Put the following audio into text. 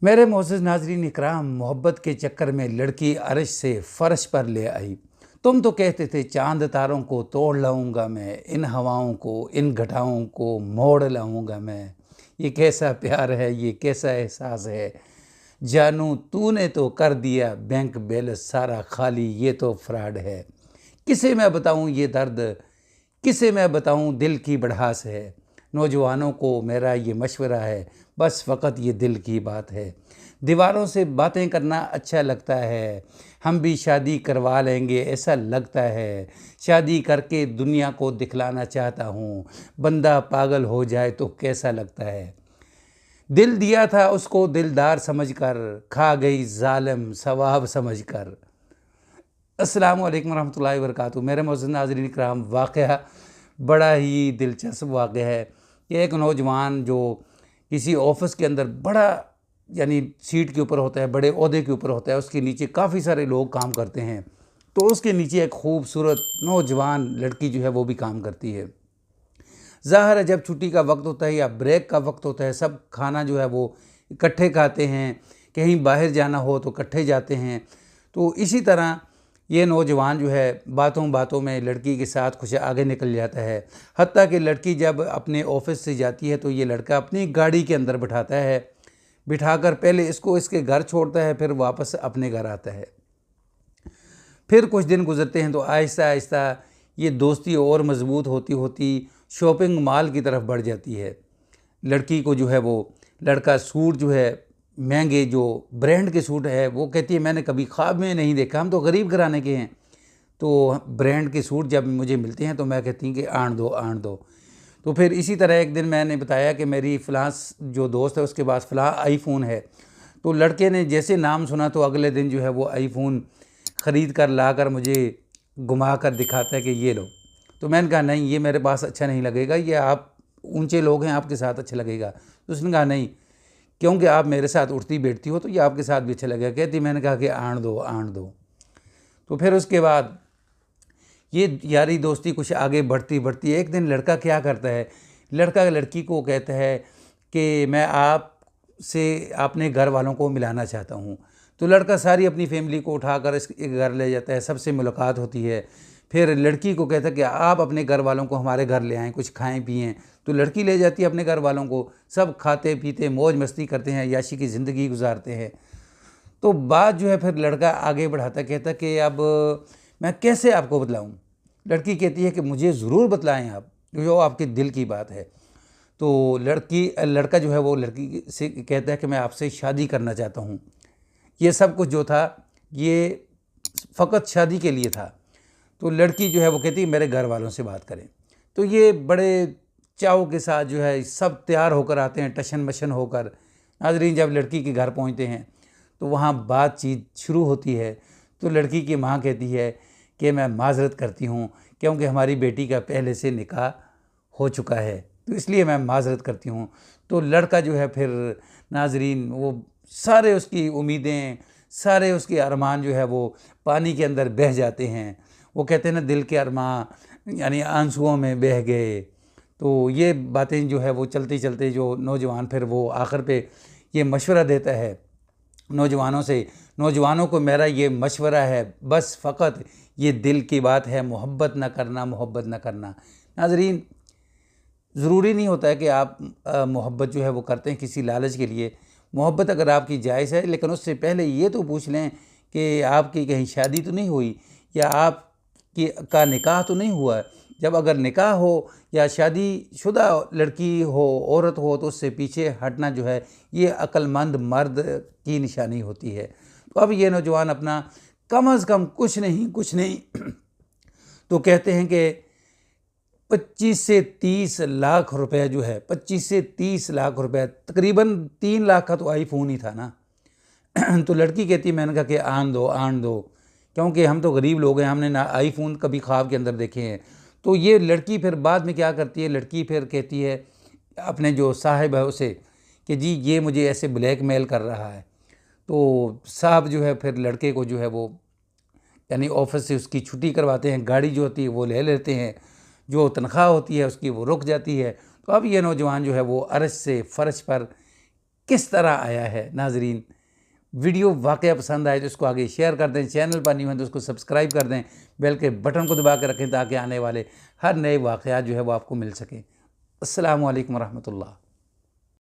मेरे मोअज़्ज़ज़ नाज़रीन इकराम, मोहब्बत के चक्कर में लड़की अर्श से फ़र्श पर ले आई। तुम तो कहते थे चांद तारों को तोड़ लाऊंगा मैं, इन हवाओं को, इन घटाओं को मोड़ लाऊंगा मैं। ये कैसा प्यार है, ये कैसा एहसास है, जानू तूने तो कर दिया बैंक बैलेंस सारा खाली, ये तो फ्रॉड है। किसे मैं बताऊं ये दर्द, किसे मैं बताऊं दिल की बढ़ास है। नौजवानों को मेरा ये मशवरा है, बस फ़कत ये दिल की बात है। दीवारों से बातें करना अच्छा लगता है, हम भी शादी करवा लेंगे ऐसा लगता है। शादी करके दुनिया को दिखलाना चाहता हूँ, बंदा पागल हो जाए तो कैसा लगता है। दिल दिया था उसको दिलदार समझकर, खा गई जालिम सवाब समझकर। अस्सलाम वालेकुम रहमतुल्लाहि व बरकातुहू। मेरे मोअज़्ज़ज़ नाज़रीन इकराम, वाक़या बड़ा ही दिलचस्प वाक़या है कि एक नौजवान जो किसी ऑफ़िस के अंदर बड़ा यानी सीट के ऊपर होता है, बड़े ओहदे के ऊपर होता है, उसके नीचे काफ़ी सारे लोग काम करते हैं। तो उसके नीचे एक खूबसूरत नौजवान लड़की जो है वो भी काम करती है। ज़ाहिर है जब छुट्टी का वक्त होता है या ब्रेक का वक्त होता है, सब खाना जो है वो इकट्ठे खाते हैं, कहीं बाहर जाना हो तो इकट्ठे जाते हैं। तो इसी तरह ये नौजवान जो है बातों बातों में लड़की के साथ कुछ आगे निकल जाता है। हत्ता कि लड़की जब अपने ऑफिस से जाती है तो ये लड़का अपनी गाड़ी के अंदर बिठाता है, बिठाकर पहले इसको इसके घर छोड़ता है, फिर वापस अपने घर आता है। फिर कुछ दिन गुजरते हैं तो आहिस्ता आहिस्ता ये दोस्ती और मज़बूत होती होती शॉपिंग मॉल की तरफ बढ़ जाती है। लड़की को जो है वो लड़का सूट जो है महंगे जो ब्रांड के सूट है वो कहती है मैंने कभी ख्वाब में नहीं देखा, हम तो गरीब घराने के हैं। तो ब्रांड के सूट जब मुझे मिलते हैं तो मैं कहती हूँ कि आण दो आण दो। तो फिर इसी तरह एक दिन मैंने बताया कि मेरी फ़लाँ जो दोस्त है उसके पास फ़लाँ आईफ़ोन है। तो लड़के ने जैसे नाम सुना तो अगले दिन जो है वो आईफ़ोन ख़रीद कर ला कर मुझे घुमा कर दिखाता है कि ये लो। तो मैंने कहा नहीं, ये मेरे पास अच्छा नहीं लगेगा, ये आप ऊंचे लोग हैं, आपके साथ अच्छा लगेगा। तो उसने कहा नहीं, क्योंकि आप मेरे साथ उठती बैठती हो तो ये आपके साथ भी अच्छा लगेगा। कहती मैंने कहा कि आण दो आण दो। तो फिर उसके बाद ये यारी दोस्ती कुछ आगे बढ़ती बढ़ती एक दिन लड़का क्या करता है, लड़का लड़की को कहता है कि मैं आपसे अपने घर वालों को मिलाना चाहता हूँ। तो लड़का सारी अपनी फैमिली को उठाकर इसके घर ले जाता है, सबसे मुलाकात होती है। फिर लड़की को कहता है कि आप अपने घर वालों को हमारे घर ले आएँ, कुछ खाएं पिएँ। तो लड़की ले जाती है अपने घर वालों को, सब खाते पीते मौज मस्ती करते हैं, याशी की ज़िंदगी गुजारते हैं। तो बात जो है फिर लड़का आगे बढ़ाता कहता कि अब मैं कैसे आपको बतलाऊं। लड़की कहती है कि मुझे ज़रूर बतलाएं आप, जो आपके दिल की बात है। तो लड़का जो है वो लड़की से कहता है कि मैं आपसे शादी करना चाहता हूँ। ये सब कुछ जो था ये फ़कत शादी के लिए था। तो लड़की जो है वो कहती है मेरे घर वालों से बात करें। तो ये बड़े चाव के साथ जो है सब तैयार होकर आते हैं, टशन मशन होकर। नाज़रीन जब लड़की के घर पहुंचते हैं तो वहाँ बातचीत शुरू होती है। तो लड़की की माँ कहती है कि मैं माज़रत करती हूँ क्योंकि हमारी बेटी का पहले से निकाह हो चुका है, तो इसलिए मैं माज़रत करती हूँ। तो लड़का जो है फिर नाज़रीन वो सारे उसकी उम्मीदें, सारे उसके अरमान जो है वो पानी के अंदर बह जाते हैं। वो कहते हैं ना दिल के अरमान यानी आंसुओं में बह गए। तो ये बातें जो है वो चलते चलते जो नौजवान फिर वो आखिर पे ये मशवरा देता है नौजवानों से। नौजवानों को मेरा ये मशवरा है, बस फ़कत ये दिल की बात है, मोहब्बत न करना, मोहब्बत न करना। नाज़रीन ज़रूरी नहीं होता है कि आप मोहब्बत जो है वो करते हैं किसी लालच के लिए। मोहब्बत अगर आपकी जायज़ है, लेकिन उससे पहले ये तो पूछ लें कि आपकी कहीं शादी तो नहीं हुई या आपकी का निकाह तो नहीं हुआ। जब अगर निकाह हो या शादीशुदा लड़की हो, औरत हो, तो उससे पीछे हटना जो है ये अक्लमंद मर्द की निशानी होती है। तो अब ये नौजवान अपना कम अज़ कम कुछ नहीं तो कहते हैं कि 25 से 30 लाख रुपए जो है, 25 से 30 लाख रुपए, तकरीबन 3 लाख का तो आईफोन ही था ना। तो लड़की कहती है मैंने कहा कि आन दो, क्योंकि हम तो गरीब लोग हैं, हमने ना आईफोन कभी ख्वाब के अंदर देखे हैं। तो ये लड़की फिर बाद में क्या करती है, लड़की फिर कहती है अपने जो साहिब है उसे कि जी ये मुझे ऐसे ब्लैकमेल कर रहा है। तो साहब जो है फिर लड़के को जो है वो यानी ऑफिस से उसकी छुट्टी करवाते हैं, गाड़ी जो होती है वो ले लेते हैं, जो तनख्वाह होती है उसकी वो रुक जाती है। तो अब ये नौजवान जो है वो अर्श से फ़र्श पर किस तरह आया है। नाजरीन, वीडियो वाकई पसंद आए तो इसको आगे शेयर कर दें, चैनल पर नहीं हो तो उसको सब्सक्राइब कर दें, बेल के बटन को दबा कर रखें ताकि आने वाले हर नए वाक़यात जो है वो आपको मिल सके। अस्सलामु अलैकुम रहमतुल्लाह।